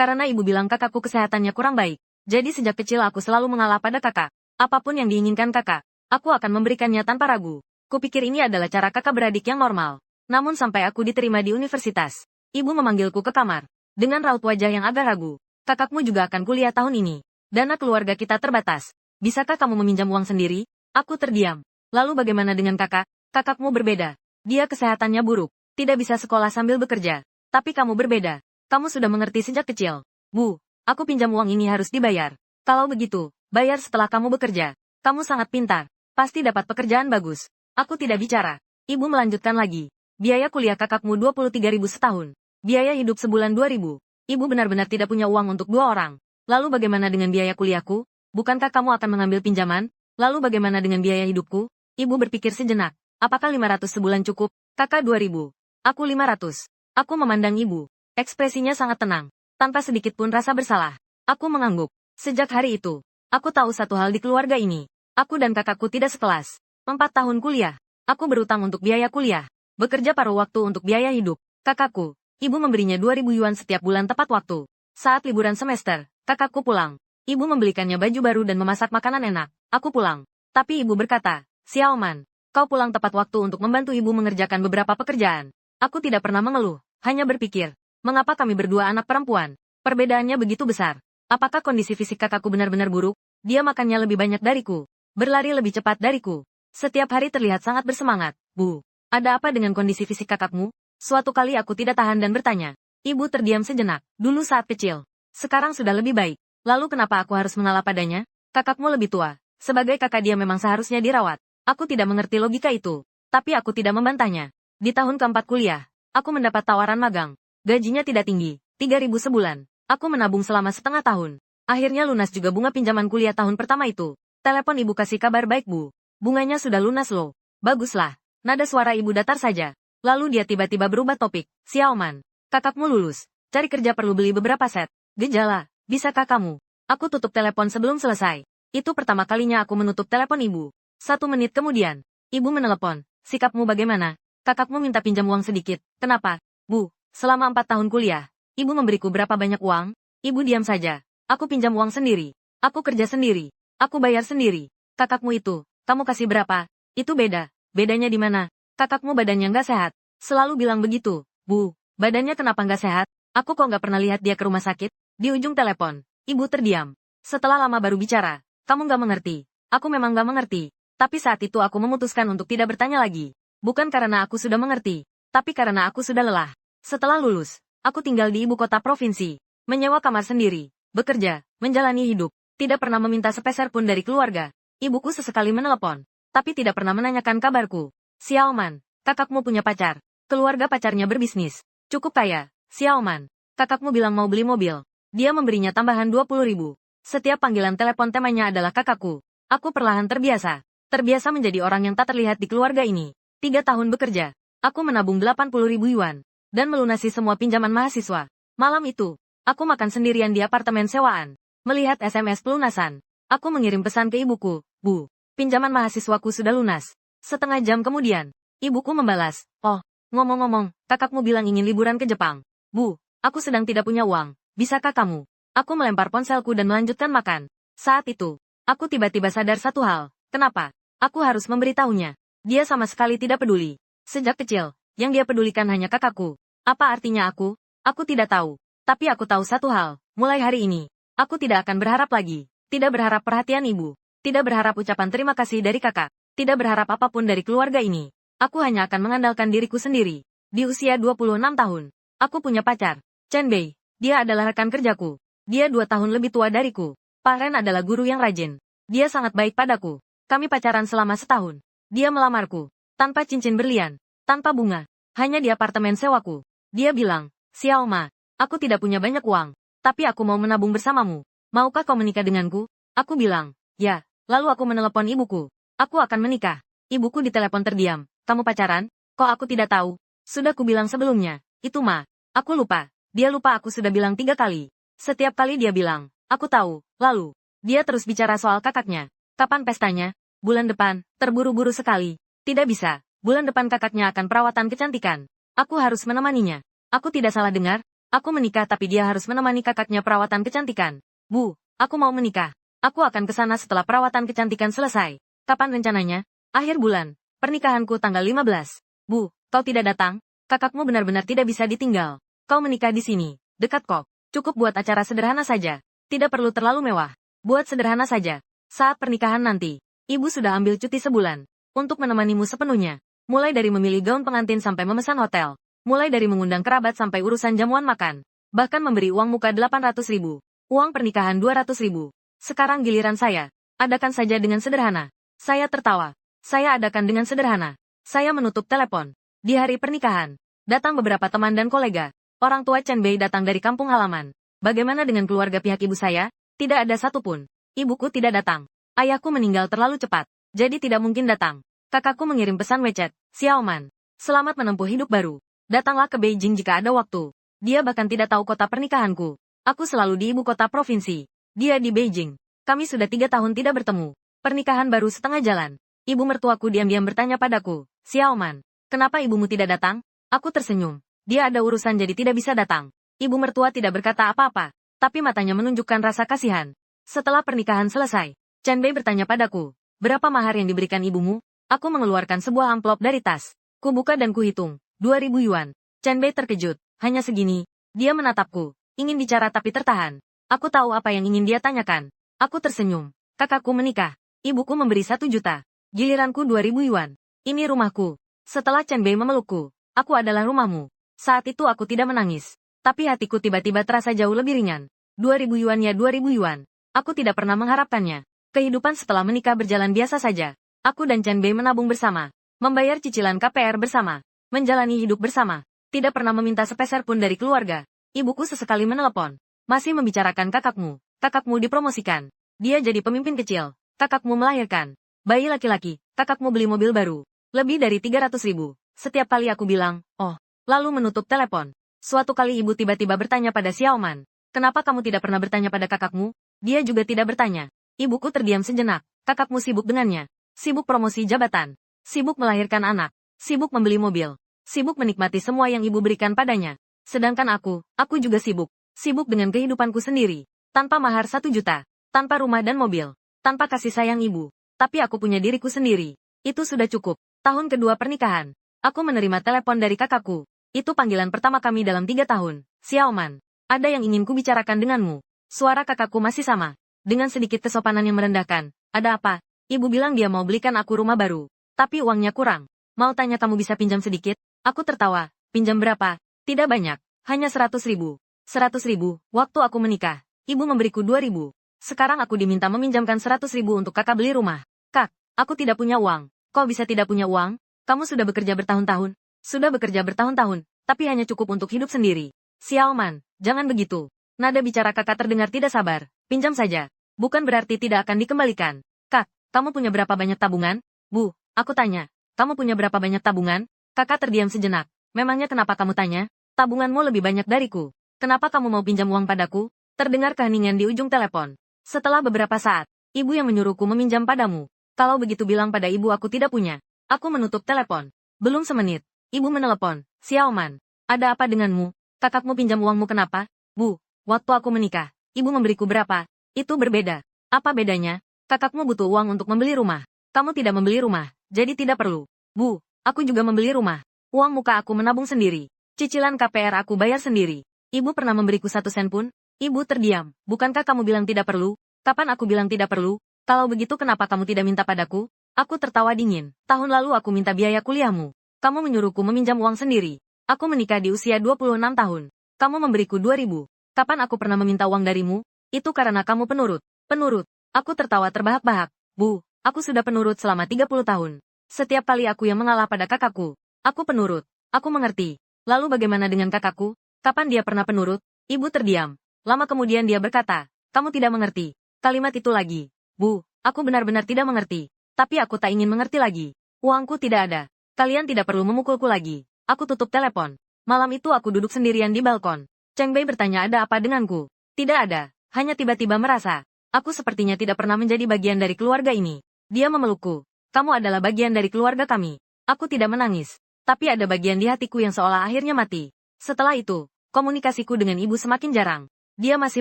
Karena ibu bilang kakakku kesehatannya kurang baik. Jadi sejak kecil aku selalu mengalah pada kakak. Apapun yang diinginkan kakak, aku akan memberikannya tanpa ragu. Kupikir ini adalah cara kakak beradik yang normal. Namun sampai aku diterima di universitas, ibu memanggilku ke kamar. Dengan raut wajah yang agak ragu. Kakakmu juga akan kuliah tahun ini. Dana keluarga kita terbatas. Bisakah kamu meminjam uang sendiri? Aku terdiam. Lalu bagaimana dengan kakak? Kakakmu berbeda. Dia kesehatannya buruk. Tidak bisa sekolah sambil bekerja. Tapi kamu berbeda. Kamu sudah mengerti sejak kecil. Bu, aku pinjam uang ini harus dibayar. Kalau begitu, bayar setelah kamu bekerja. Kamu sangat pintar. Pasti dapat pekerjaan bagus. Aku tidak bicara. Ibu melanjutkan lagi. Biaya kuliah kakakmu 23.000 setahun. Biaya hidup sebulan 2.000. Ibu benar-benar tidak punya uang untuk 2 orang. Lalu bagaimana dengan biaya kuliahku? Bukankah kamu akan mengambil pinjaman? Lalu bagaimana dengan biaya hidupku? Ibu berpikir sejenak. Apakah 500 sebulan cukup? Kakak 2.000. Aku 500. Aku memandang ibu. Ekspresinya sangat tenang. Tanpa sedikit pun rasa bersalah. Aku mengangguk. Sejak hari itu, aku tahu satu hal di keluarga ini. Aku dan kakakku tidak sekelas. 4 tahun kuliah. Aku berutang untuk biaya kuliah. Bekerja paruh waktu untuk biaya hidup. Kakakku, ibu memberinya 2.000 yuan setiap bulan tepat waktu. Saat liburan semester, kakakku pulang. Ibu membelikannya baju baru dan memasak makanan enak. Aku pulang. Tapi ibu berkata, Xiaoman, kau pulang tepat waktu untuk membantu ibu mengerjakan beberapa pekerjaan. Aku tidak pernah mengeluh, hanya berpikir, mengapa kami berdua anak perempuan? Perbedaannya begitu besar. Apakah kondisi fisik kakakku benar-benar buruk? Dia makannya lebih banyak dariku. Berlari lebih cepat dariku. Setiap hari terlihat sangat bersemangat. Bu, ada apa dengan kondisi fisik kakakmu? Suatu kali aku tidak tahan dan bertanya. Ibu terdiam sejenak, dulu saat kecil. Sekarang sudah lebih baik. Lalu kenapa aku harus mengalah padanya? Kakakmu lebih tua. Sebagai kakak dia memang seharusnya dirawat. Aku tidak mengerti logika itu. Tapi aku tidak membantahnya. Di tahun keempat kuliah, aku mendapat tawaran magang. Gajinya tidak tinggi, 3.000 sebulan. Aku menabung selama setengah tahun. Akhirnya lunas juga bunga pinjaman kuliah tahun pertama itu. Telepon ibu kasih kabar baik bu. Bunganya sudah lunas loh. Baguslah. Nada suara ibu datar saja. Lalu dia tiba-tiba berubah topik. Xiaoman, kakakmu lulus. Cari kerja perlu beli beberapa set. Gejala, bisakah kamu? Aku tutup telepon sebelum selesai. Itu pertama kalinya aku menutup telepon ibu. 1 menit kemudian, ibu menelepon. Sikapmu bagaimana? Kakakmu minta pinjam uang sedikit. Kenapa? Bu, selama 4 tahun kuliah, ibu memberiku berapa banyak uang? Ibu diam saja. Aku pinjam uang sendiri. Aku kerja sendiri. Aku bayar sendiri. Kakakmu itu, kamu kasih berapa? Itu beda. Bedanya di mana? Kakakmu badannya nggak sehat. Selalu bilang begitu. Bu, badannya kenapa nggak sehat? Aku kok nggak pernah lihat dia ke rumah sakit? Di ujung telepon, ibu terdiam. Setelah lama baru bicara. Kamu nggak mengerti. Aku memang nggak mengerti. Tapi saat itu aku memutuskan untuk tidak bertanya lagi. Bukan karena aku sudah mengerti. Tapi karena aku sudah lelah. Setelah lulus, aku tinggal di ibu kota provinsi. Menyewa kamar sendiri. Bekerja. Menjalani hidup. Tidak pernah meminta sepeser pun dari keluarga. Ibuku sesekali menelepon. Tapi tidak pernah menanyakan kabarku. Xiaoman, kakakmu punya pacar. Keluarga pacarnya berbisnis. Cukup kaya. Xiaoman, kakakmu bilang mau beli mobil. Dia memberinya tambahan 20.000. Setiap panggilan telepon temanya adalah kakakku. Aku perlahan terbiasa. Terbiasa menjadi orang yang tak terlihat di keluarga ini. 3 tahun bekerja. Aku menabung 80.000 yuan. Dan melunasi semua pinjaman mahasiswa. Malam itu, aku makan sendirian di apartemen sewaan. Melihat SMS pelunasan. Aku mengirim pesan ke ibuku. Bu, pinjaman mahasiswaku sudah lunas. Setengah jam kemudian, ibuku membalas. Oh, ngomong-ngomong, kakakmu bilang ingin liburan ke Jepang. Bu, aku sedang tidak punya uang. Bisakah kamu? Aku melempar ponselku dan melanjutkan makan. Saat itu, aku tiba-tiba sadar satu hal. Kenapa? Aku harus memberitahunya. Dia sama sekali tidak peduli. Sejak kecil, yang dia pedulikan hanya kakakku. Apa artinya aku? Aku tidak tahu. Tapi aku tahu satu hal. Mulai hari ini, aku tidak akan berharap lagi. Tidak berharap perhatian ibu. Tidak berharap ucapan terima kasih dari kakak. Tidak berharap apapun dari keluarga ini. Aku hanya akan mengandalkan diriku sendiri. Di usia 26 tahun, aku punya pacar. Chen Bei. Dia adalah rekan kerjaku. Dia 2 tahun lebih tua dariku. Pak Ren adalah guru yang rajin. Dia sangat baik padaku. Kami pacaran selama setahun. Dia melamarku. Tanpa cincin berlian. Tanpa bunga. Hanya di apartemen sewaku. Dia bilang, Xiaoma, aku tidak punya banyak uang. Tapi aku mau menabung bersamamu. Maukah kau menikah denganku? Aku bilang, ya. Lalu aku menelepon ibuku. Aku akan menikah. Ibuku ditelepon terdiam. Kamu pacaran? Kok aku tidak tahu? Sudah kubilang sebelumnya. Itu mah. Aku lupa. Dia lupa aku sudah bilang 3 kali. Setiap kali dia bilang, aku tahu. Lalu, dia terus bicara soal kakaknya. Kapan pestanya? Bulan depan. Terburu-buru sekali. Tidak bisa. Bulan depan kakaknya akan perawatan kecantikan. Aku harus menemaninya. Aku tidak salah dengar? Aku menikah tapi dia harus menemani kakaknya perawatan kecantikan. Bu, aku mau menikah. Aku akan ke sana setelah perawatan kecantikan selesai. Kapan rencananya? Akhir bulan. Pernikahanku tanggal 15. Bu, kau tidak datang? Kakakmu benar-benar tidak bisa ditinggal. Kau menikah di sini, dekat kok. Cukup buat acara sederhana saja. Tidak perlu terlalu mewah. Buat sederhana saja. Saat pernikahan nanti, ibu sudah ambil cuti sebulan. Untuk menemanimu sepenuhnya. Mulai dari memilih gaun pengantin sampai memesan hotel. Mulai dari mengundang kerabat sampai urusan jamuan makan. Bahkan memberi uang muka 800.000. Uang pernikahan 200.000. Sekarang giliran saya. Adakan saja dengan sederhana. Saya tertawa. Saya adakan dengan sederhana. Saya menutup telepon. Di hari pernikahan. Datang beberapa teman dan kolega. Orang tua Chen Bei datang dari kampung halaman. Bagaimana dengan keluarga pihak ibu saya? Tidak ada satupun. Ibuku tidak datang. Ayahku meninggal terlalu cepat. Jadi tidak mungkin datang. Kakakku mengirim pesan WeChat. Xiaoman. Selamat menempuh hidup baru. Datanglah ke Beijing jika ada waktu. Dia bahkan tidak tahu kota pernikahanku. Aku selalu di ibu kota provinsi. Dia di Beijing. Kami sudah 3 tahun tidak bertemu. Pernikahan baru setengah jalan. Ibu mertuaku diam-diam bertanya padaku. Xiaoman, kenapa ibumu tidak datang? Aku tersenyum. Dia ada urusan jadi tidak bisa datang. Ibu mertua tidak berkata apa-apa. Tapi matanya menunjukkan rasa kasihan. Setelah pernikahan selesai, Chen Bei bertanya padaku. Berapa mahar yang diberikan ibumu? Aku mengeluarkan sebuah amplop dari tas. Kubuka dan kuhitung. 2.000 yuan. Chen Bei terkejut. Hanya segini. Dia menatapku. Ingin bicara tapi tertahan. Aku tahu apa yang ingin dia tanyakan. Aku tersenyum. Kakakku menikah. Ibuku memberi 1 juta. Giliranku 2.000 yuan. Ini rumahku. Setelah Chen Bei memelukku. Aku adalah rumahmu. Saat itu aku tidak menangis. Tapi hatiku tiba-tiba terasa jauh lebih ringan. 2.000 yuan ya 2.000 yuan. Aku tidak pernah mengharapkannya. Kehidupan setelah menikah berjalan biasa saja. Aku dan Chen Bei menabung bersama. Membayar cicilan KPR bersama. Menjalani hidup bersama. Tidak pernah meminta sepeser pun dari keluarga. Ibuku sesekali menelepon. Masih membicarakan kakakmu. Kakakmu dipromosikan. Dia jadi pemimpin kecil. Kakakmu melahirkan. Bayi laki-laki. Kakakmu beli mobil baru. Lebih dari 300.000. Setiap kali aku bilang, oh. Lalu menutup telepon. Suatu kali ibu tiba-tiba bertanya pada Xiaoman. Kenapa kamu tidak pernah bertanya pada kakakmu? Dia juga tidak bertanya. Ibuku terdiam sejenak. Kakakmu sibuk dengannya. Sibuk promosi jabatan. Sibuk melahirkan anak. Sibuk membeli mobil. Sibuk menikmati semua yang ibu berikan padanya. Sedangkan aku juga sibuk. Sibuk dengan kehidupanku sendiri. Tanpa mahar 1 juta. Tanpa rumah dan mobil. Tanpa kasih sayang ibu. Tapi aku punya diriku sendiri. Itu sudah cukup. Tahun kedua pernikahan. Aku menerima telepon dari kakakku. Itu panggilan pertama kami dalam 3 tahun. Xiaoman, ada yang ingin ku bicarakan denganmu. Suara kakakku masih sama. Dengan sedikit kesopanan yang merendahkan. Ada apa? Ibu bilang dia mau belikan aku rumah baru. Tapi uangnya kurang. Mau tanya kamu bisa pinjam sedikit? Aku tertawa. Pinjam berapa? Tidak banyak. Hanya 100.000. 100.000, waktu aku menikah. Ibu memberiku 2.000. Sekarang aku diminta meminjamkan 100.000 untuk kakak beli rumah. Kak, aku tidak punya uang. Kau bisa tidak punya uang? Kamu sudah bekerja bertahun-tahun. Sudah bekerja bertahun-tahun, tapi hanya cukup untuk hidup sendiri. Xiaoman, jangan begitu. Nada bicara kakak terdengar tidak sabar. Pinjam saja. Bukan berarti tidak akan dikembalikan. Kak, kamu punya berapa banyak tabungan? Bu, aku tanya. Kamu punya berapa banyak tabungan? Kakak terdiam sejenak. Memangnya kenapa kamu tanya? Tabunganmu lebih banyak dariku. Kenapa kamu mau pinjam uang padaku? Terdengar keheningan di ujung telepon. Setelah beberapa saat, ibu yang menyuruhku meminjam padamu. Kalau begitu bilang pada ibu aku tidak punya. Aku menutup telepon. Belum semenit. Ibu menelepon. Xiaoman, ada apa denganmu? Kakakmu pinjam uangmu kenapa? Bu, waktu aku menikah, ibu memberiku berapa? Itu berbeda. Apa bedanya? Kakakmu butuh uang untuk membeli rumah. Kamu tidak membeli rumah, jadi tidak perlu. Bu, aku juga membeli rumah. Uang muka aku menabung sendiri. Cicilan KPR aku bayar sendiri. Ibu pernah memberiku 1 sen pun? Ibu terdiam. Bukankah kamu bilang tidak perlu? Kapan aku bilang tidak perlu? Kalau begitu kenapa kamu tidak minta padaku? Aku tertawa dingin. Tahun lalu aku minta biaya kuliahmu. Kamu menyuruhku meminjam uang sendiri. Aku menikah di usia 26 tahun. Kamu memberiku 2.000. Kapan aku pernah meminta uang darimu? Itu karena kamu penurut. Penurut. Aku tertawa terbahak-bahak. Bu, aku sudah penurut selama 30 tahun. Setiap kali aku yang mengalah pada kakakku. Aku penurut. Aku mengerti. Lalu bagaimana dengan kakakku? Kapan dia pernah penurut? Ibu terdiam. Lama kemudian dia berkata, kamu tidak mengerti. Kalimat itu lagi. Bu, aku benar-benar tidak mengerti. Tapi aku tak ingin mengerti lagi. Uangku tidak ada. Kalian tidak perlu memukulku lagi. Aku tutup telepon. Malam itu aku duduk sendirian di balkon. Cheng Bei bertanya ada apa denganku. Tidak ada. Hanya tiba-tiba merasa. Aku sepertinya tidak pernah menjadi bagian dari keluarga ini. Dia memelukku. Kamu adalah bagian dari keluarga kami. Aku tidak menangis. Tapi ada bagian di hatiku yang seolah akhirnya mati. Setelah itu, Komunikasiku dengan ibu semakin jarang. Dia masih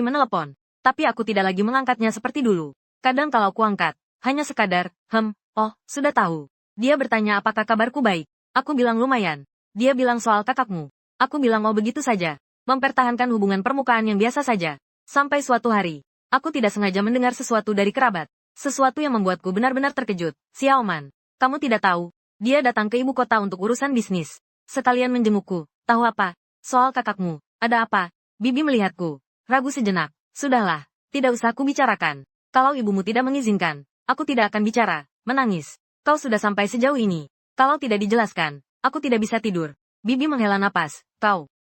menelepon. Tapi aku tidak lagi mengangkatnya seperti dulu. Kadang kalau kuangkat, hanya sekadar, oh, sudah tahu. Dia bertanya apakah kabarku baik. Aku bilang lumayan. Dia bilang soal kakakmu. Aku bilang oh begitu saja. Mempertahankan hubungan permukaan yang biasa saja. Sampai suatu hari, aku tidak sengaja mendengar sesuatu dari kerabat. Sesuatu yang membuatku benar-benar terkejut. Xiaoman, kamu tidak tahu. Dia datang ke ibu kota untuk urusan bisnis. Sekalian menjengukku. Tahu apa? Soal kakakmu. Ada apa? Bibi melihatku. Ragu sejenak. Sudahlah. Tidak usah aku bicarakan. Kalau ibumu tidak mengizinkan, aku tidak akan bicara. Menangis. Kau sudah sampai sejauh ini. Kalau tidak dijelaskan, aku tidak bisa tidur. Bibi menghela napas.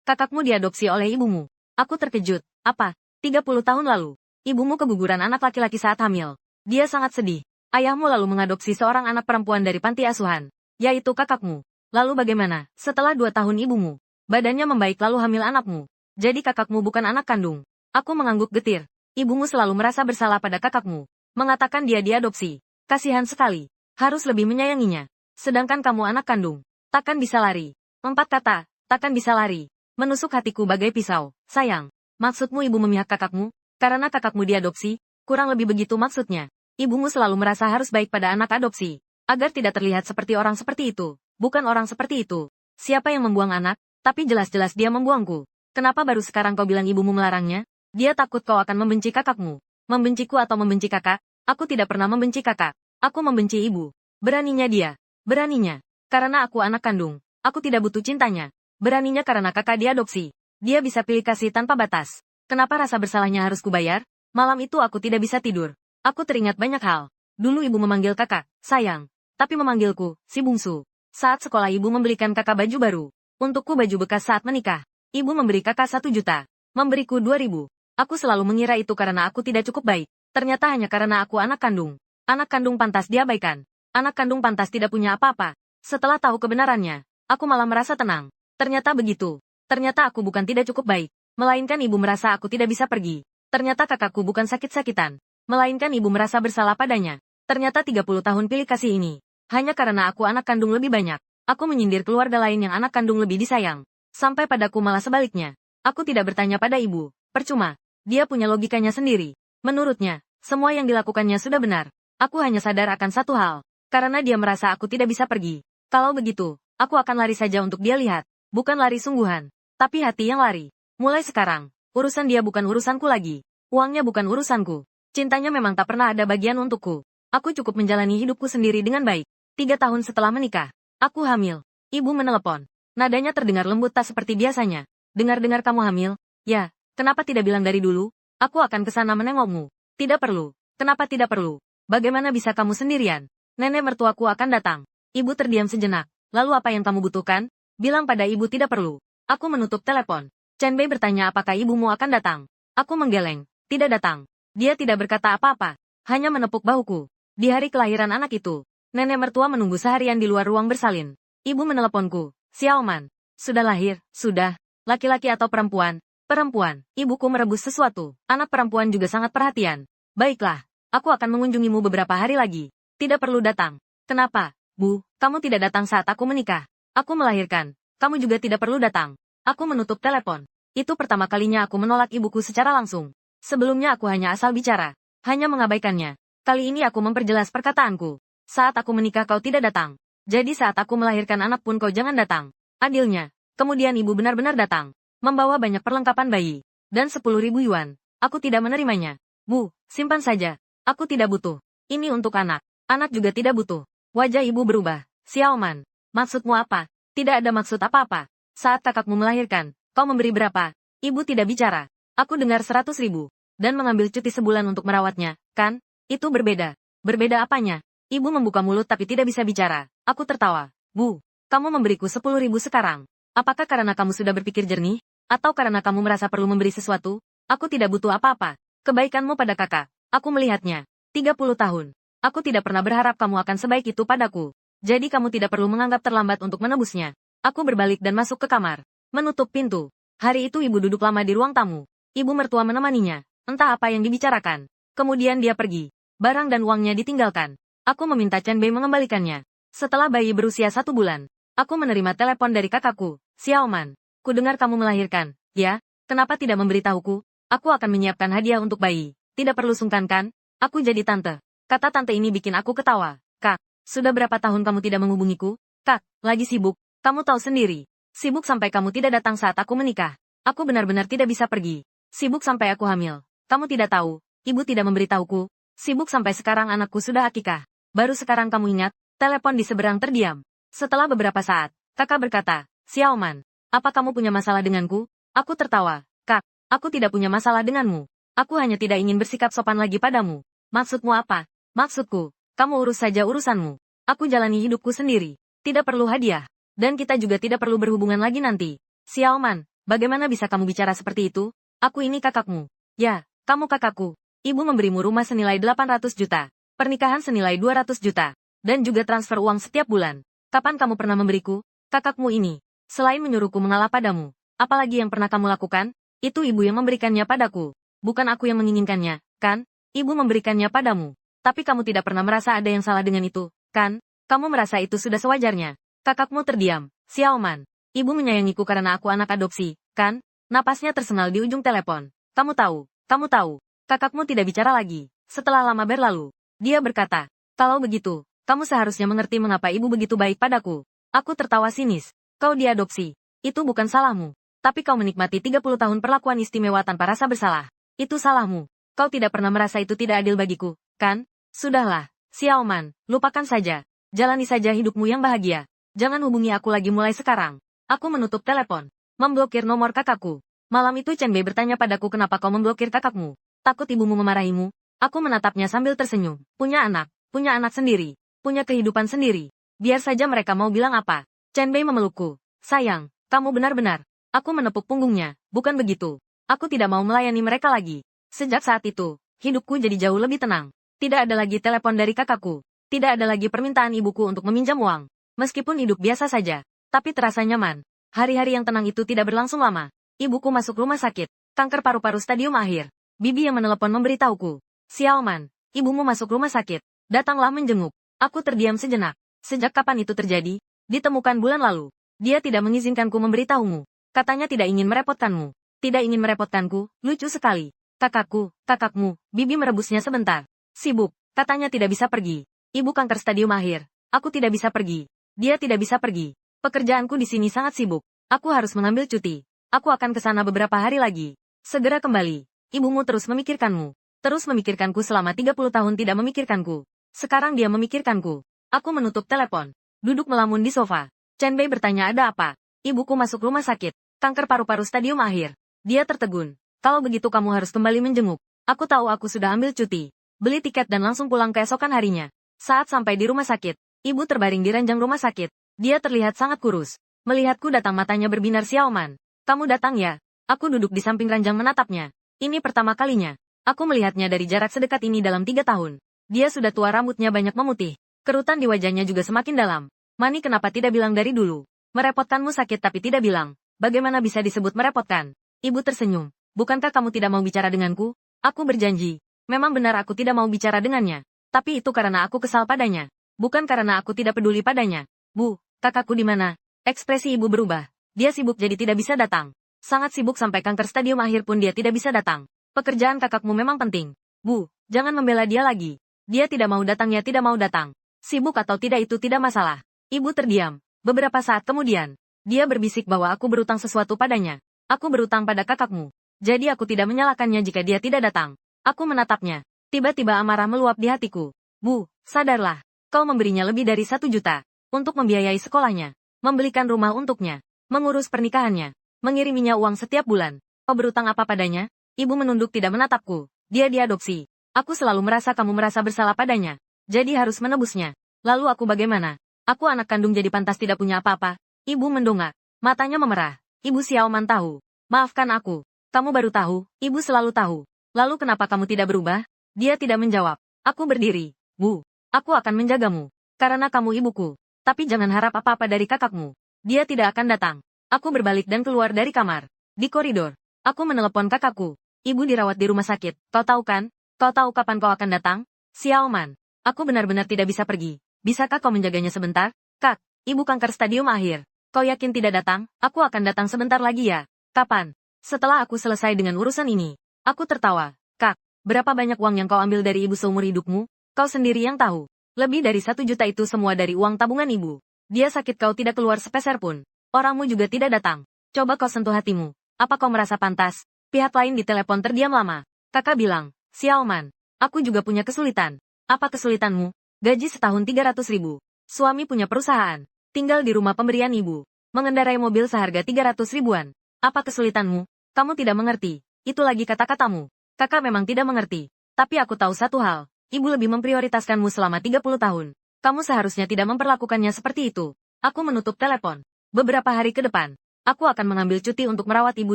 Kakakmu diadopsi oleh ibumu. Aku terkejut. Apa? 30 tahun lalu. Ibumu keguguran anak laki-laki saat hamil. Dia sangat sedih. Ayahmu lalu mengadopsi seorang anak perempuan dari panti asuhan. Yaitu kakakmu. Lalu bagaimana? Setelah 2 tahun ibumu. Badannya membaik lalu hamil anakmu. Jadi kakakmu bukan anak kandung. Aku mengangguk getir. Ibumu selalu merasa bersalah pada kakakmu. Mengatakan dia diadopsi. Kasihan sekali. Harus lebih menyayanginya. Sedangkan kamu anak kandung. Takkan bisa lari. 4 kata. Takkan bisa lari. Menusuk hatiku bagai pisau. Sayang. Maksudmu ibu memihak kakakmu? Karena kakakmu diadopsi? Kurang lebih begitu maksudnya. Ibumu selalu merasa harus baik pada anak adopsi. Agar tidak terlihat seperti orang seperti itu. Bukan orang seperti itu. Siapa yang membuang anak? Tapi jelas-jelas dia membuangku. Kenapa baru sekarang kau bilang ibumu melarangnya? Dia takut kau akan membenci kakakmu. Membenciku atau membenci kakak? Aku tidak pernah membenci kakak. Aku membenci ibu. Beraninya dia. Beraninya. Karena aku anak kandung. Aku tidak butuh cintanya. Beraninya karena kakak diadopsi. Dia bisa pilih kasih tanpa batas. Kenapa rasa bersalahnya harus kubayar? Malam itu aku tidak bisa tidur. Aku teringat banyak hal. Dulu ibu memanggil kakak, sayang. Tapi memanggilku, si bungsu. Saat sekolah ibu membelikan kakak baju baru. Untukku baju bekas saat menikah. Ibu memberi kakak 1 juta. Memberiku 2.000. Aku selalu mengira itu karena aku tidak cukup baik. Ternyata hanya karena aku anak kandung. Anak kandung pantas diabaikan. Anak kandung pantas tidak punya apa-apa. Setelah tahu kebenarannya, aku malah merasa tenang. Ternyata begitu. Ternyata aku bukan tidak cukup baik. Melainkan ibu merasa aku tidak bisa pergi. Ternyata kakakku bukan sakit-sakitan. Melainkan ibu merasa bersalah padanya. Ternyata 30 tahun pilih kasih ini. Hanya karena aku anak kandung lebih banyak. Aku menyindir keluarga lain yang anak kandung lebih disayang. Sampai padaku malah sebaliknya. Aku tidak bertanya pada ibu. Percuma. Dia punya logikanya sendiri. Menurutnya, semua yang dilakukannya sudah benar. Aku hanya sadar akan satu hal. Karena dia merasa aku tidak bisa pergi. Kalau begitu, aku akan lari saja untuk dia lihat. Bukan lari sungguhan. Tapi hati yang lari. Mulai sekarang, urusan dia bukan urusanku lagi. Uangnya bukan urusanku. Cintanya memang tak pernah ada bagian untukku. Aku cukup menjalani hidupku sendiri dengan baik. 3 tahun setelah menikah. Aku hamil. Ibu menelepon. Nadanya terdengar lembut tak seperti biasanya. Dengar-dengar kamu hamil? Ya, kenapa tidak bilang dari dulu? Aku akan ke sana menengokmu. Tidak perlu. Kenapa tidak perlu? Bagaimana bisa kamu sendirian? Nenek mertuaku akan datang. Ibu terdiam sejenak. Lalu apa yang kamu butuhkan? Bilang pada ibu tidak perlu. Aku menutup telepon. Chen Bei bertanya apakah ibumu akan datang. Aku menggeleng. Tidak datang. Dia tidak berkata apa-apa. Hanya menepuk bahuku. Di hari kelahiran anak itu, nenek mertua menunggu seharian di luar ruang bersalin. Ibu meneleponku. Xiaoman. Sudah lahir? Sudah. Laki-laki atau perempuan? Perempuan. Ibuku merebus sesuatu. Anak perempuan juga sangat perhatian. Baiklah. Aku akan mengunjungimu beberapa hari lagi. Tidak perlu datang. Kenapa? Bu, kamu tidak datang saat aku menikah. Aku melahirkan. Kamu juga tidak perlu datang. Aku menutup telepon. Itu pertama kalinya aku menolak ibuku secara langsung. Sebelumnya aku hanya asal bicara. Hanya mengabaikannya. Kali ini aku memperjelas perkataanku. Saat aku menikah kau tidak datang. Jadi saat aku melahirkan anak pun kau jangan datang. Adilnya. Kemudian ibu benar-benar datang. Membawa banyak perlengkapan bayi. Dan 10.000 yuan. Aku tidak menerimanya. Bu, simpan saja. Aku tidak butuh. Ini untuk anak. Anak juga tidak butuh. Wajah ibu berubah. Xiaoman. Maksudmu apa? Tidak ada maksud apa-apa. Saat kakakmu melahirkan, kau memberi berapa? Ibu tidak bicara. Aku dengar 100.000. Dan mengambil cuti sebulan untuk merawatnya, kan? Itu berbeda. Berbeda apanya? Ibu membuka mulut tapi tidak bisa bicara. Aku tertawa. Bu, kamu memberiku 10.000 sekarang. Apakah karena kamu sudah berpikir jernih? Atau karena kamu merasa perlu memberi sesuatu? Aku tidak butuh apa-apa. Kebaikanmu pada kakak. Aku melihatnya. 30 tahun. Aku tidak pernah berharap kamu akan sebaik itu padaku. Jadi kamu tidak perlu menganggap terlambat untuk menebusnya. Aku berbalik dan masuk ke kamar. Menutup pintu. Hari itu ibu duduk lama di ruang tamu. Ibu mertua menemaninya. Entah apa yang dibicarakan. Kemudian dia pergi. Barang dan uangnya ditinggalkan. Aku meminta Chen Bei mengembalikannya. Setelah bayi berusia 1 bulan, aku menerima telepon dari kakakku. Xiaoman, ku dengar kamu melahirkan. Ya, kenapa tidak memberitahuku? Aku akan menyiapkan hadiah untuk bayi. Tidak perlu sungkan kan? Aku jadi tante. Kata tante ini bikin aku ketawa. Kak, sudah berapa tahun kamu tidak menghubungiku? Kak, lagi sibuk. Kamu tahu sendiri. Sibuk sampai kamu tidak datang saat aku menikah. Aku benar-benar tidak bisa pergi. Sibuk sampai aku hamil. Kamu tidak tahu. Ibu tidak memberitahuku. Sibuk sampai sekarang anakku sudah akikah. Baru sekarang kamu ingat. Telepon di seberang terdiam. Setelah beberapa saat, kakak berkata, Xiaoman, apa kamu punya masalah denganku? Aku tertawa. Kak, aku tidak punya masalah denganmu. Aku hanya tidak ingin bersikap sopan lagi padamu. Maksudmu apa? Maksudku, kamu urus saja urusanmu. Aku jalani hidupku sendiri. Tidak perlu hadiah. Dan kita juga tidak perlu berhubungan lagi nanti. Xiaoman, bagaimana bisa kamu bicara seperti itu? Aku ini kakakmu. Ya, kamu kakakku. Ibu memberimu rumah senilai 800 juta. Pernikahan senilai 200 juta. Dan juga transfer uang setiap bulan. Kapan kamu pernah memberiku? Kakakmu ini. Selain menyuruhku mengalah padamu. Apalagi yang pernah kamu lakukan? Itu ibu yang memberikannya padaku. Bukan aku yang menginginkannya, kan? Ibu memberikannya padamu. Tapi kamu tidak pernah merasa ada yang salah dengan itu, kan? Kamu merasa itu sudah sewajarnya. Kakakmu terdiam. Xiaoman. Ibu menyayangiku karena aku anak adopsi, kan? Napasnya tersengal di ujung telepon. Kamu tahu. Kakakmu tidak bicara lagi. Setelah lama berlalu, dia berkata, kalau begitu, kamu seharusnya mengerti mengapa ibu begitu baik padaku. Aku tertawa sinis. Kau diadopsi. Itu bukan salahmu. Tapi kau menikmati 30 tahun perlakuan istimewa tanpa rasa bersalah. Itu salahmu. Kau tidak pernah merasa itu tidak adil bagiku, kan? Sudahlah, Xiaoman, lupakan saja. Jalani saja hidupmu yang bahagia. Jangan hubungi aku lagi mulai sekarang. Aku menutup telepon. Memblokir nomor kakakku. Malam itu Chen Bei bertanya padaku kenapa kau memblokir kakakmu. Takut ibumu memarahimu. Aku menatapnya sambil tersenyum. Punya anak sendiri. Punya kehidupan sendiri. Biar saja mereka mau bilang apa. Chen Bei memelukku. Sayang, kamu benar-benar. Aku menepuk punggungnya. Bukan begitu. Aku tidak mau melayani mereka lagi. Sejak saat itu, hidupku jadi jauh lebih tenang. Tidak ada lagi telepon dari kakakku. Tidak ada lagi permintaan ibuku untuk meminjam uang. Meskipun hidup biasa saja, tapi terasa nyaman. Hari-hari yang tenang itu tidak berlangsung lama. Ibuku masuk rumah sakit. Kanker paru-paru stadium akhir. Bibi yang menelepon memberitahuku. Xiaoman, ibumu masuk rumah sakit. Datanglah menjenguk. Aku terdiam sejenak. Sejak kapan itu terjadi? Ditemukan bulan lalu. Dia tidak mengizinkanku memberitahumu. Katanya tidak ingin merepotkanmu. Tidak ingin merepotkanku, lucu sekali. Kakakmu, Bibi merebusnya sebentar. Sibuk, katanya tidak bisa pergi. Ibu kanker stadium akhir. Aku tidak bisa pergi. Dia tidak bisa pergi. Pekerjaanku di sini sangat sibuk. Aku harus mengambil cuti. Aku akan ke sana beberapa hari lagi. Segera kembali. Ibumu terus memikirkanmu. Terus memikirkanku selama 30 tahun tidak memikirkanku. Sekarang dia memikirkanku. Aku menutup telepon. Duduk melamun di sofa. Chen Bei bertanya ada apa. Ibuku masuk rumah sakit. Kanker paru-paru stadium akhir. Dia tertegun. Kalau begitu kamu harus kembali menjenguk. Aku tahu aku sudah ambil cuti. Beli tiket dan langsung pulang keesokan harinya. Saat sampai di rumah sakit, ibu terbaring di ranjang rumah sakit. Dia terlihat sangat kurus. Melihatku datang matanya berbinar. Xiaoman. Kamu datang ya? Aku duduk di samping ranjang menatapnya. Ini pertama kalinya. Aku melihatnya dari jarak sedekat ini dalam 3 tahun. Dia sudah tua rambutnya banyak memutih. Kerutan di wajahnya juga semakin dalam. Mani kenapa tidak bilang dari dulu? Merepotkanmu sakit tapi tidak bilang. Bagaimana bisa disebut merepotkan? Ibu tersenyum. Bukankah kamu tidak mau bicara denganku? Aku berjanji. Memang benar aku tidak mau bicara dengannya. Tapi itu karena aku kesal padanya. Bukan karena aku tidak peduli padanya. Bu, kakakku di mana? Ekspresi ibu berubah. Dia sibuk jadi tidak bisa datang. Sangat sibuk sampai kanker stadium akhir pun dia tidak bisa datang. Pekerjaan kakakmu memang penting. Bu, jangan membela dia lagi. Dia tidak mau datang ya tidak mau datang. Sibuk atau tidak itu tidak masalah. Ibu terdiam. Beberapa saat kemudian, dia berbisik bahwa aku berutang sesuatu padanya. Aku berutang pada kakakmu. Jadi aku tidak menyalahkannya jika dia tidak datang. Aku menatapnya. Tiba-tiba amarah meluap di hatiku. Bu, sadarlah. Kau memberinya lebih dari 1 juta. Untuk membiayai sekolahnya. Membelikan rumah untuknya. Mengurus pernikahannya. Mengiriminya uang setiap bulan. Kau berutang apa padanya? Ibu menunduk tidak menatapku. Dia diadopsi. Aku selalu merasa kamu merasa bersalah padanya. Jadi harus menebusnya. Lalu aku bagaimana? Aku anak kandung jadi pantas tidak punya apa-apa. Ibu mendongak. Matanya memerah. Ibu Xiaoman tahu. Maafkan aku. Kamu baru tahu, ibu selalu tahu. Lalu kenapa kamu tidak berubah? Dia tidak menjawab. Aku berdiri. Bu, aku akan menjagamu. Karena kamu ibuku. Tapi jangan harap apa-apa dari kakakmu. Dia tidak akan datang. Aku berbalik dan keluar dari kamar. Di koridor, aku menelepon kakakku. Ibu dirawat di rumah sakit. Kau tahu kan? Kau tahu kapan kau akan datang? Xiaoman. Aku benar-benar tidak bisa pergi. Bisakah kau menjaganya sebentar? Kak, ibu kanker stadium akhir. Kau yakin tidak datang? Aku akan datang sebentar lagi ya. Kapan? Setelah aku selesai dengan urusan ini, aku tertawa. Kak, berapa banyak uang yang kau ambil dari ibu seumur hidupmu? Kau sendiri yang tahu. Lebih dari 1 juta itu semua dari uang tabungan ibu. Dia sakit kau tidak keluar sepeser pun. Orangmu juga tidak datang. Coba kau sentuh hatimu. Apa kau merasa pantas? Pihak lain di telepon terdiam lama. Kakak bilang, Xiaoman, aku juga punya kesulitan. Apa kesulitanmu? Gaji setahun 300 ribu. Suami punya perusahaan. Tinggal di rumah pemberian ibu. Mengendarai mobil seharga 300 ribuan. Apa kesulitanmu? Kamu tidak mengerti. Itu lagi kata-katamu. Kakak memang tidak mengerti. Tapi aku tahu satu hal. Ibu lebih memprioritaskanmu selama 30 tahun. Kamu seharusnya tidak memperlakukannya seperti itu. Aku menutup telepon. Beberapa hari ke depan, aku akan mengambil cuti untuk merawat ibu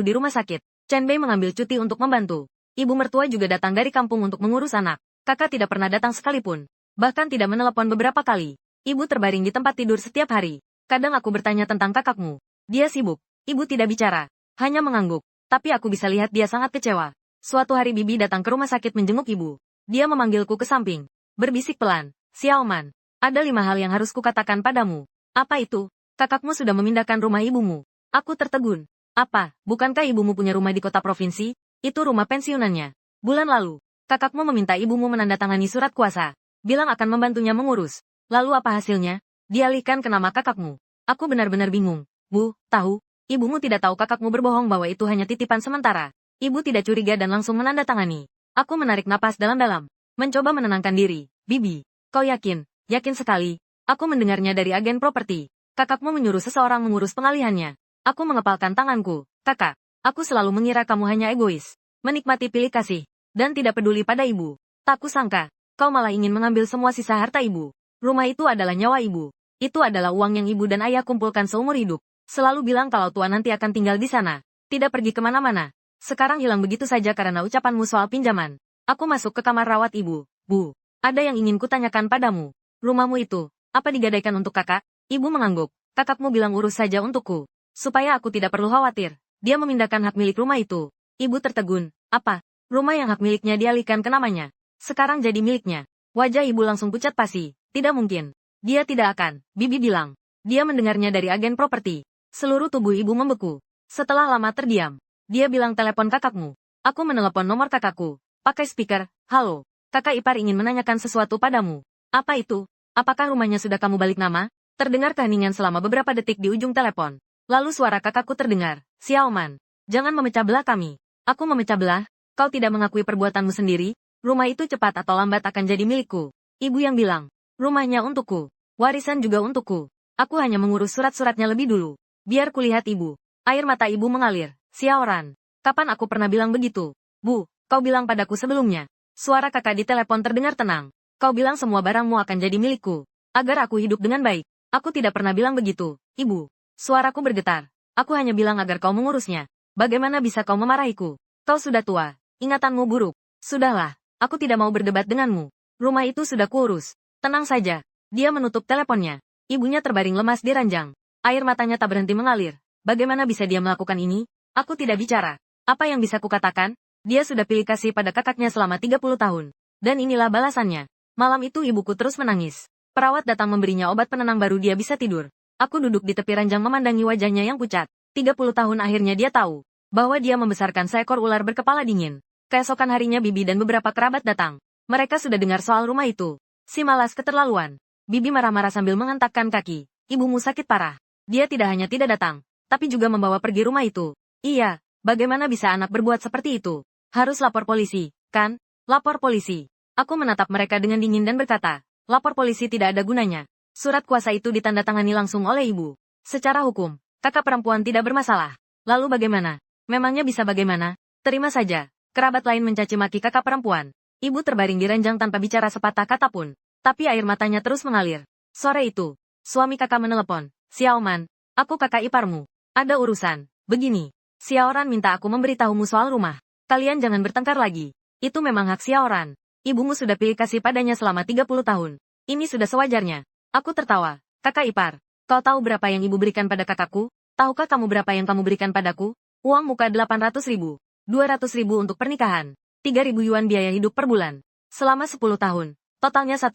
di rumah sakit. Chen Bei mengambil cuti untuk membantu. Ibu mertua juga datang dari kampung untuk mengurus anak. Kakak tidak pernah datang sekalipun. Bahkan tidak menelepon beberapa kali. Ibu terbaring di tempat tidur setiap hari. Kadang aku bertanya tentang kakakmu. Dia sibuk. Ibu tidak bicara. Hanya mengangguk. Tapi aku bisa lihat dia sangat kecewa. Suatu hari Bibi datang ke rumah sakit menjenguk ibu. Dia memanggilku ke samping. Berbisik pelan. Xiaoman, ada 5 hal yang harus kukatakan padamu. Apa itu? Kakakmu sudah memindahkan rumah ibumu. Aku tertegun. Apa, bukankah ibumu punya rumah di kota provinsi? Itu rumah pensiunannya. Bulan lalu, kakakmu meminta ibumu menandatangani surat kuasa. Bilang akan membantunya mengurus. Lalu apa hasilnya? Dialihkan ke nama kakakmu. Aku benar-benar bingung. Bu, tahu, ibumu tidak tahu kakakmu berbohong bahwa itu hanya titipan sementara. Ibu tidak curiga dan langsung menandatangani. Aku menarik napas dalam-dalam. Mencoba menenangkan diri. Bibi, kau yakin? Yakin sekali. Aku mendengarnya dari agen properti. Kakakmu menyuruh seseorang mengurus pengalihannya. Aku mengepalkan tanganku. Kakak, aku selalu mengira kamu hanya egois, menikmati pilih kasih, dan tidak peduli pada ibu. Tak kusangka, kau malah ingin mengambil semua sisa harta ibu. Rumah itu adalah nyawa ibu. Itu adalah uang yang ibu dan ayah kumpulkan seumur hidup. Selalu bilang kalau tua nanti akan tinggal di sana. Tidak pergi kemana-mana. Sekarang hilang begitu saja karena ucapanmu soal pinjaman. Aku masuk ke kamar rawat ibu. Bu, ada yang ingin kutanyakan padamu. Rumahmu itu, apa digadaikan untuk kakak? Ibu mengangguk. Kakakmu bilang urus saja untukku. Supaya aku tidak perlu khawatir. Dia memindahkan hak milik rumah itu. Ibu tertegun. Apa? Rumah yang hak miliknya dialihkan ke namanya. Sekarang jadi miliknya. Wajah ibu langsung pucat pasi. Tidak mungkin. Dia tidak akan. Bibi bilang. Dia mendengarnya dari agen properti. Seluruh tubuh ibu membeku. Setelah lama terdiam. Dia bilang telepon kakakmu. Aku menelepon nomor kakakku. Pakai speaker. Halo. Kakak ipar ingin menanyakan sesuatu padamu. Apa itu? Apakah rumahnya sudah kamu balik nama? Terdengar keheningan selama beberapa detik di ujung telepon. Lalu suara kakakku terdengar. Xiaoman, jangan memecah belah kami. Aku memecah belah? Kau tidak mengakui perbuatanmu sendiri? Rumah itu cepat atau lambat akan jadi milikku. Ibu yang bilang, rumahnya untukku. Warisan juga untukku. Aku hanya mengurus surat-suratnya lebih dulu. Biar kulihat ibu. Air mata ibu mengalir. Xiaoran, kapan aku pernah bilang begitu? Bu, kau bilang padaku sebelumnya. Suara kakak di telepon terdengar tenang. Kau bilang semua barangmu akan jadi milikku. Agar aku hidup dengan baik. Aku tidak pernah bilang begitu, ibu. Suaraku bergetar. Aku hanya bilang agar kau mengurusnya. Bagaimana bisa kau memarahiku? Kau sudah tua. Ingatanmu buruk. Sudahlah. Aku tidak mau berdebat denganmu. Rumah itu sudah kuurus. Tenang saja. Dia menutup teleponnya. Ibunya terbaring lemas di ranjang. Air matanya tak berhenti mengalir. Bagaimana bisa dia melakukan ini? Aku tidak bicara. Apa yang bisa kukatakan? Dia sudah pilih kasih pada kakaknya selama 30 tahun. Dan inilah balasannya. Malam itu ibuku terus menangis. Perawat datang memberinya obat penenang baru dia bisa tidur. Aku duduk di tepi ranjang memandangi wajahnya yang pucat. 30 tahun akhirnya dia tahu bahwa dia membesarkan seekor ular berkepala dingin. Keesokan harinya Bibi dan beberapa kerabat datang. Mereka sudah dengar soal rumah itu. Si malas keterlaluan. Bibi marah-marah sambil menghentakkan kaki. Ibumu sakit parah. Dia tidak hanya tidak datang, tapi juga membawa pergi rumah itu. Iya, bagaimana bisa anak berbuat seperti itu? Harus lapor polisi, kan? Lapor polisi. Aku menatap mereka dengan dingin dan berkata, lapor polisi tidak ada gunanya. Surat kuasa itu ditandatangani langsung oleh ibu. Secara hukum, kakak perempuan tidak bermasalah. Lalu bagaimana? Memangnya bisa bagaimana? Terima saja. Kerabat lain mencaci maki kakak perempuan. Ibu terbaring di ranjang tanpa bicara sepatah kata pun. Tapi air matanya terus mengalir. Sore itu, suami kakak menelepon. Xiaoman, aku kakak iparmu. Ada urusan. Begini. Xiaoran minta aku memberitahumu soal rumah. Kalian jangan bertengkar lagi. Itu memang hak Xiaoran. Ibumu sudah pilih kasih padanya selama 30 tahun. Ini sudah sewajarnya. Aku tertawa. Kakak ipar, kau tahu berapa yang ibu berikan pada kakakku? Tahukah kamu berapa yang kamu berikan padaku? Uang muka 800 ribu. 200 ribu untuk pernikahan. 3.000 yuan biaya hidup per bulan. Selama 10 tahun. Totalnya 1,36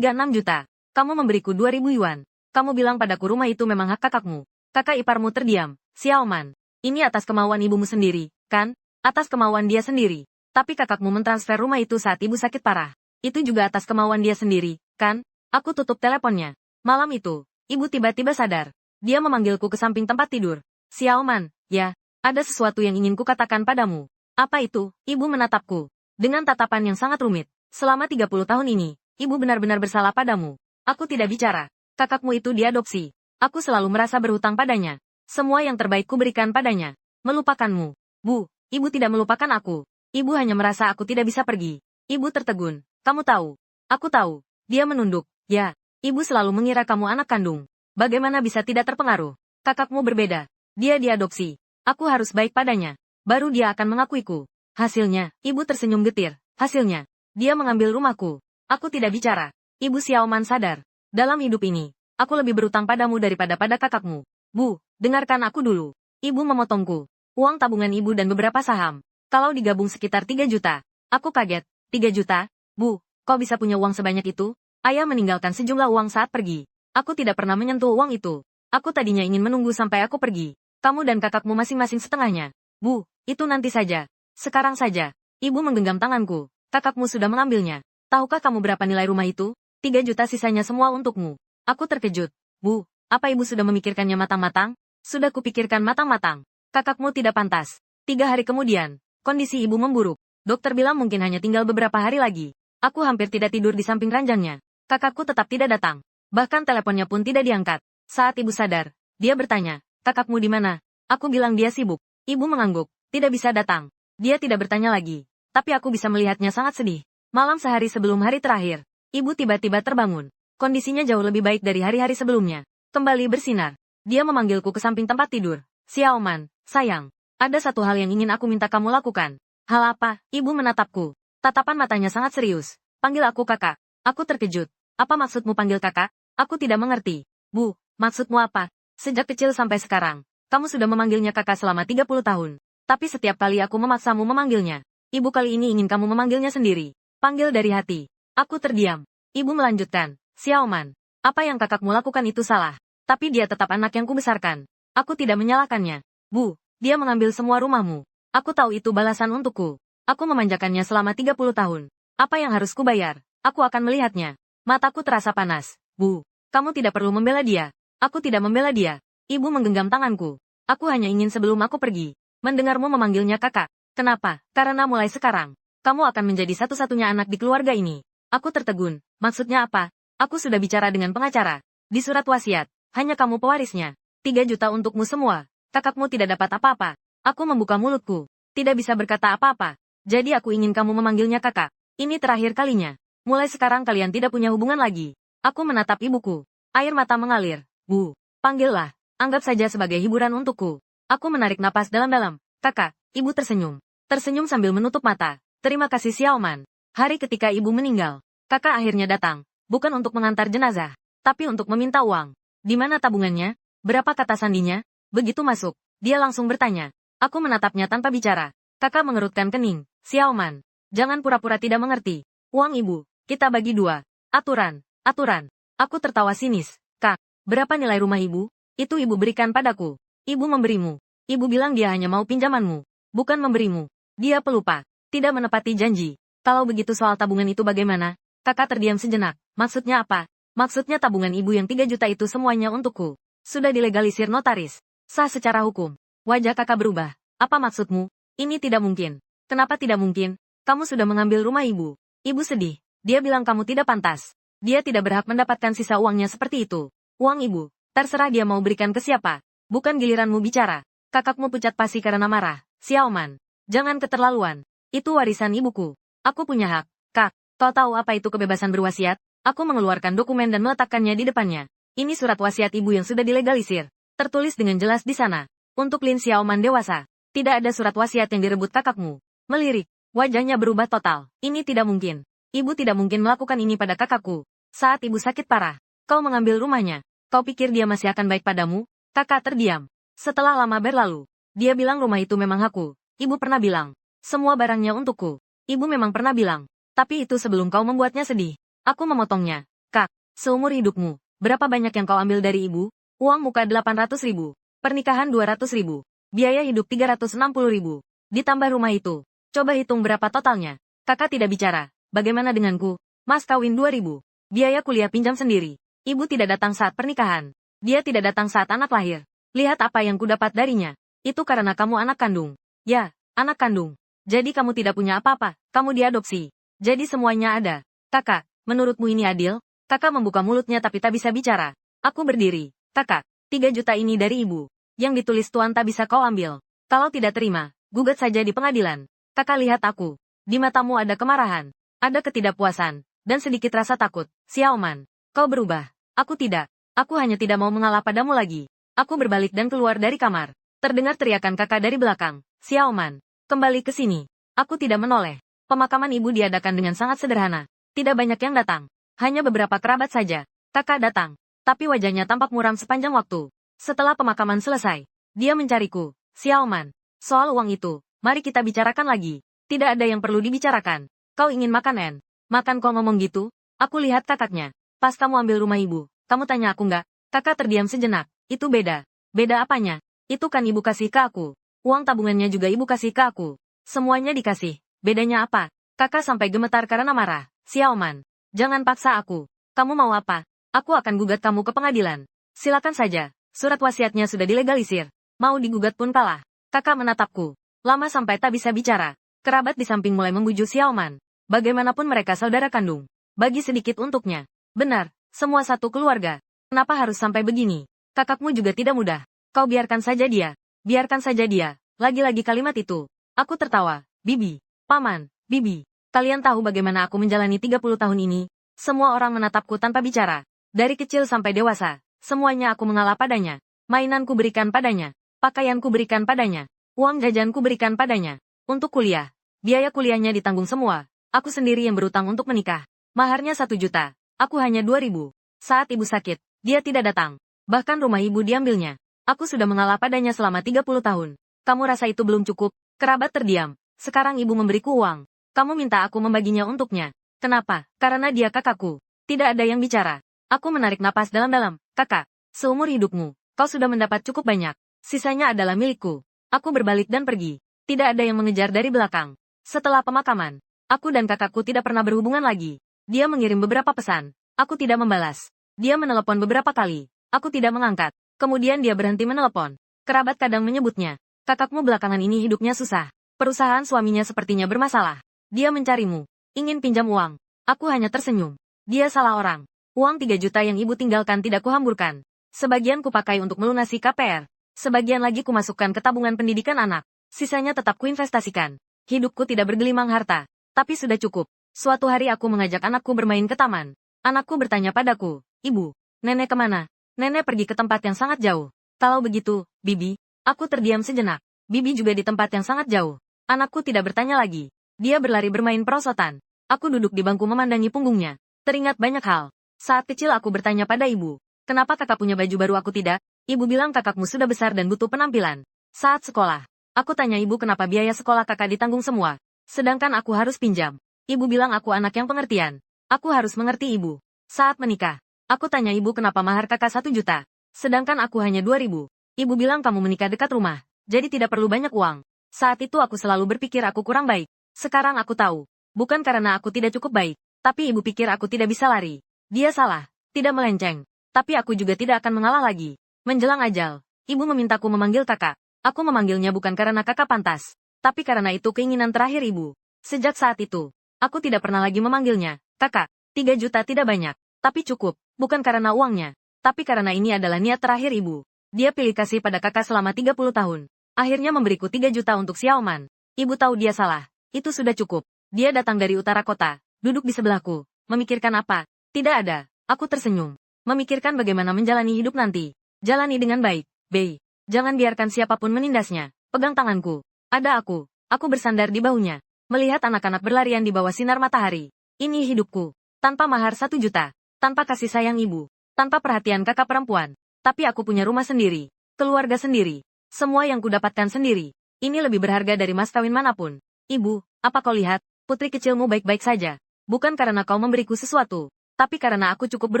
juta. Kamu memberiku 2.000 yuan. Kamu bilang padaku rumah itu memang hak kakakmu. Kakak iparmu terdiam. Xiaoman, ini atas kemauan ibumu sendiri, kan? Atas kemauan dia sendiri. Tapi kakakmu mentransfer rumah itu saat ibu sakit parah. Itu juga atas kemauan dia sendiri, kan? Aku tutup teleponnya. Malam itu, ibu tiba-tiba sadar. Dia memanggilku ke samping tempat tidur. Xiaoman, ya, ada sesuatu yang ingin kukatakan padamu. Apa itu? Ibu menatapku. Dengan tatapan yang sangat rumit. Selama 30 tahun ini, ibu benar-benar bersalah padamu. Aku tidak bicara. Kakakmu itu diadopsi. Aku selalu merasa berhutang padanya. Semua yang terbaik kuberikan padanya. Melupakanmu. Bu, ibu tidak melupakan aku. Ibu hanya merasa aku tidak bisa pergi. Ibu tertegun. Kamu tahu. Aku tahu. Dia menunduk. Ya, ibu selalu mengira kamu anak kandung. Bagaimana bisa tidak terpengaruh? Kakakmu berbeda. Dia diadopsi. Aku harus baik padanya. Baru dia akan mengakuiku. Hasilnya, ibu tersenyum getir. Hasilnya, dia mengambil rumahku. Aku tidak bicara. Ibu Xiaoman sadar. Dalam hidup ini, aku lebih berutang padamu daripada pada kakakmu. Bu, dengarkan aku dulu. Ibu memotongku. Uang tabungan ibu dan beberapa saham. Kalau digabung sekitar 3 juta. Aku kaget. 3 juta? Bu, kau bisa punya uang sebanyak itu? Ayah meninggalkan sejumlah uang saat pergi. Aku tidak pernah menyentuh uang itu. Aku tadinya ingin menunggu sampai aku pergi. Kamu dan kakakmu masing-masing setengahnya. Bu, itu nanti saja. Sekarang saja. Ibu menggenggam tanganku. Kakakmu sudah mengambilnya. Tahukah kamu berapa nilai rumah itu? 3 juta sisanya semua untukmu. Aku terkejut. Bu, apa ibu sudah memikirkannya matang-matang? Sudah kupikirkan matang-matang. Kakakmu tidak pantas. 3 hari kemudian, kondisi ibu memburuk. Dokter bilang mungkin hanya tinggal beberapa hari lagi. Aku hampir tidak tidur di samping ranjangnya. Kakakku tetap tidak datang. Bahkan teleponnya pun tidak diangkat. Saat ibu sadar, dia bertanya, kakakmu di mana? Aku bilang dia sibuk. Ibu mengangguk, tidak bisa datang. Dia tidak bertanya lagi. Tapi aku bisa melihatnya sangat sedih. Malam sehari sebelum hari terakhir, ibu tiba-tiba terbangun. Kondisinya jauh lebih baik dari hari-hari sebelumnya. Kembali bersinar. Dia memanggilku ke samping tempat tidur. Xiaoman, sayang. Ada satu hal yang ingin aku minta kamu lakukan. Hal apa? Ibu menatapku. Tatapan matanya sangat serius. Panggil aku kakak. Aku terkejut. Apa maksudmu panggil kakak? Aku tidak mengerti. Bu, maksudmu apa? Sejak kecil sampai sekarang, kamu sudah memanggilnya kakak selama 30 tahun. Tapi setiap kali aku memaksamu memanggilnya, ibu kali ini ingin kamu memanggilnya sendiri. Panggil dari hati. Aku terdiam. Ibu melanjutkan. Xiaoman, apa yang kakakmu lakukan itu salah. Tapi dia tetap anak yang kubesarkan. Aku tidak menyalahkannya. Bu, dia mengambil semua rumahmu. Aku tahu itu balasan untukku. Aku memanjakannya selama 30 tahun. Apa yang harus kubayar? Aku akan melihatnya. Mataku terasa panas. Bu, kamu tidak perlu membela dia. Aku tidak membela dia. Ibu menggenggam tanganku. Aku hanya ingin sebelum aku pergi, mendengarmu memanggilnya kakak. Kenapa? Karena mulai sekarang, kamu akan menjadi satu-satunya anak di keluarga ini. Aku tertegun. Maksudnya apa? Aku sudah bicara dengan pengacara. Di surat wasiat, hanya kamu pewarisnya. 3 juta untukmu semua. Kakakmu tidak dapat apa-apa. Aku membuka mulutku. Tidak bisa berkata apa-apa. Jadi aku ingin kamu memanggilnya kakak. Ini terakhir kalinya. Mulai sekarang kalian tidak punya hubungan lagi. Aku menatap ibuku. Air mata mengalir. Bu, panggillah. Anggap saja sebagai hiburan untukku. Aku menarik napas dalam-dalam. Kakak, ibu tersenyum. Tersenyum sambil menutup mata. Terima kasih Xiaoman. Hari ketika ibu meninggal, kakak akhirnya datang. Bukan untuk mengantar jenazah, tapi untuk meminta uang. Di mana tabungannya? Berapa kata sandinya? Begitu masuk, dia langsung bertanya. Aku menatapnya tanpa bicara. Kakak mengerutkan kening. Xiaoman, jangan pura-pura tidak mengerti. Uang ibu, kita bagi 2. Aturan, aturan. Aku tertawa sinis. Kak, berapa nilai rumah ibu? Itu ibu berikan padaku. Ibu memberimu. Ibu bilang dia hanya mau pinjamanmu, bukan memberimu. Dia pelupa. Tidak menepati janji. Kalau begitu soal tabungan itu bagaimana? Kakak terdiam sejenak. Maksudnya apa? Maksudnya tabungan ibu yang 3 juta itu semuanya untukku. Sudah dilegalisir notaris. Sah secara hukum. Wajah kakak berubah. Apa maksudmu? Ini tidak mungkin. Kenapa tidak mungkin? Kamu sudah mengambil rumah ibu. Ibu sedih. Dia bilang kamu tidak pantas. Dia tidak berhak mendapatkan sisa uangnya seperti itu. Uang ibu. Terserah dia mau berikan ke siapa. Bukan giliranmu bicara. Kakakmu pucat pasi karena marah. Xiaoman. Jangan keterlaluan. Itu warisan ibuku. Aku punya hak. Kak, kau tahu apa itu kebebasan berwasiat? Aku mengeluarkan dokumen dan meletakkannya di depannya. Ini surat wasiat ibu yang sudah dilegalisir. Tertulis dengan jelas di sana. Untuk Lin Xiaoman dewasa. Tidak ada surat wasiat yang direbut kakakmu. Melirik. Wajahnya berubah total. Ini tidak mungkin. Ibu tidak mungkin melakukan ini pada kakakku. Saat ibu sakit parah, kau mengambil rumahnya. Kau pikir dia masih akan baik padamu? Kakak terdiam. Setelah lama berlalu, dia bilang rumah itu memang hakku. Ibu pernah bilang, semua barangnya untukku. Ibu memang pernah bilang, tapi itu sebelum kau membuatnya sedih. Aku memotongnya. Kak, seumur hidupmu, berapa banyak yang kau ambil dari ibu? Uang muka 800 ribu. Pernikahan 200 ribu. Biaya hidup 360 ribu. Ditambah rumah itu. Coba hitung berapa totalnya. Kakak tidak bicara. Bagaimana denganku? Mas kawin 2000. Biaya kuliah pinjam sendiri. Ibu tidak datang saat pernikahan. Dia tidak datang saat anak lahir. Lihat apa yang kudapat darinya. Itu karena kamu anak kandung. Ya, anak kandung. Jadi kamu tidak punya apa-apa. Kamu diadopsi. Jadi semuanya ada. Kakak, menurutmu ini adil? Kakak membuka mulutnya tapi tak bisa bicara. Aku berdiri. Kakak, 3 juta ini dari ibu. Yang ditulis tuan tak bisa kau ambil. Kalau tidak terima, gugat saja di pengadilan. Kakak lihat aku. Di matamu ada kemarahan. Ada ketidakpuasan. Dan sedikit rasa takut. Xiaoman, kau berubah. Aku tidak. Aku hanya tidak mau mengalah padamu lagi. Aku berbalik dan keluar dari kamar. Terdengar teriakan kakak dari belakang. Xiaoman, kembali ke sini. Aku tidak menoleh. Pemakaman ibu diadakan dengan sangat sederhana. Tidak banyak yang datang. Hanya beberapa kerabat saja. Kakak datang. Tapi wajahnya tampak muram sepanjang waktu. Setelah pemakaman selesai, dia mencariku. Xiaoman, soal uang itu, mari kita bicarakan lagi. Tidak ada yang perlu dibicarakan. Kau ingin makan En? Makan kau ngomong gitu? Aku lihat kakaknya. Pas kamu ambil rumah ibu, kamu tanya aku nggak? Kakak terdiam sejenak. Itu beda. Beda apanya? Itu kan ibu kasih ke aku. Uang tabungannya juga ibu kasih ke aku. Semuanya dikasih. Bedanya apa? Kakak sampai gemetar karena marah. Xiaoman, jangan paksa aku. Kamu mau apa? Aku akan gugat kamu ke pengadilan. Silakan saja. Surat wasiatnya sudah dilegalisir. Mau digugat pun kalah. Kakak menatapku. Lama sampai tak bisa bicara. Kerabat di samping mulai membujuk Xiaoman. Bagaimanapun mereka saudara kandung. Bagi sedikit untuknya. Benar, semua satu keluarga. Kenapa harus sampai begini? Kakakmu juga tidak mudah. Kau biarkan saja dia. Biarkan saja dia. Lagi-lagi kalimat itu. Aku tertawa. Bibi. Paman. Bibi. Kalian tahu bagaimana aku menjalani 30 tahun ini? Semua orang menatapku tanpa bicara. Dari kecil sampai dewasa. Semuanya aku mengalah padanya. Mainanku berikan padanya. Pakaianku berikan padanya. Uang jajanku berikan padanya. Untuk kuliah. Biaya kuliahnya ditanggung semua. Aku sendiri yang berutang untuk menikah. Maharnya 1 juta. Aku hanya 2000. Saat ibu sakit, dia tidak datang. Bahkan rumah ibu diambilnya. Aku sudah mengalah padanya selama 30 tahun. Kamu rasa itu belum cukup? Kerabat terdiam. Sekarang ibu memberiku uang. Kamu minta aku membaginya untuknya. Kenapa? Karena dia kakakku. Tidak ada yang bicara. Aku menarik napas dalam-dalam. Kakak, seumur hidupmu, kau sudah mendapat cukup banyak. Sisanya adalah milikku. Aku berbalik dan pergi. Tidak ada yang mengejar dari belakang. Setelah pemakaman, aku dan kakakku tidak pernah berhubungan lagi. Dia mengirim beberapa pesan. Aku tidak membalas. Dia menelepon beberapa kali. Aku tidak mengangkat. Kemudian dia berhenti menelepon. Kerabat kadang menyebutnya. Kakakmu belakangan ini hidupnya susah. Perusahaan suaminya sepertinya bermasalah. Dia mencarimu. Ingin pinjam uang. Aku hanya tersenyum. Dia salah orang. Uang 3 juta yang ibu tinggalkan tidak kuhamburkan. Sebagian kupakai untuk melunasi KPR. Sebagian lagi kumasukkan ke tabungan pendidikan anak. Sisanya tetap kuinvestasikan. Hidupku tidak bergelimang harta. Tapi sudah cukup. Suatu hari aku mengajak anakku bermain ke taman. Anakku bertanya padaku, Ibu, nenek kemana? Nenek pergi ke tempat yang sangat jauh. Kalau begitu, Bibi, aku terdiam sejenak. Bibi juga di tempat yang sangat jauh. Anakku tidak bertanya lagi. Dia berlari bermain perosotan. Aku duduk di bangku memandangi punggungnya. Teringat banyak hal. Saat kecil aku bertanya pada ibu, kenapa kakak punya baju baru aku tidak? Ibu bilang kakakmu sudah besar dan butuh penampilan. Saat sekolah, aku tanya ibu kenapa biaya sekolah kakak ditanggung semua. Sedangkan aku harus pinjam. Ibu bilang aku anak yang pengertian. Aku harus mengerti ibu. Saat menikah, aku tanya ibu kenapa mahar kakak 1 juta. Sedangkan aku hanya 2000. Ibu bilang kamu menikah dekat rumah. Jadi tidak perlu banyak uang. Saat itu aku selalu berpikir aku kurang baik. Sekarang aku tahu. Bukan karena aku tidak cukup baik. Tapi ibu pikir aku tidak bisa lari. Dia salah. Tidak melenceng. Tapi aku juga tidak akan mengalah lagi. Menjelang ajal, ibu memintaku memanggil kakak. Aku memanggilnya bukan karena kakak pantas. Tapi karena itu keinginan terakhir ibu. Sejak saat itu, aku tidak pernah lagi memanggilnya kakak. 3 juta tidak banyak. Tapi cukup. Bukan karena uangnya. Tapi karena ini adalah niat terakhir ibu. Dia pilih kasih pada kakak selama 30 tahun. Akhirnya memberiku 3 juta untuk Xiaoman. Ibu tahu dia salah. Itu sudah cukup. Dia datang dari utara kota. Duduk di sebelahku. Memikirkan apa? Tidak ada. Aku tersenyum. Memikirkan bagaimana menjalani hidup nanti. Jalani dengan baik, Bei. Jangan biarkan siapapun menindasnya. Pegang tanganku. Ada aku. Aku bersandar di bahunya. Melihat anak-anak berlarian di bawah sinar matahari. Ini hidupku. Tanpa mahar 1 juta. Tanpa kasih sayang ibu. Tanpa perhatian kakak perempuan. Tapi aku punya rumah sendiri. Keluarga sendiri. Semua yang kudapatkan sendiri. Ini lebih berharga dari mas kawin manapun. Ibu, apa kau lihat? Putri kecilmu baik-baik saja. Bukan karena kau memberiku sesuatu. Tapi karena aku cukup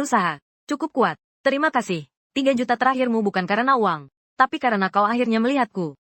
berusaha. Cukup kuat. Terima kasih. 3 juta terakhirmu bukan karena uang. Tapi karena kau akhirnya melihatku.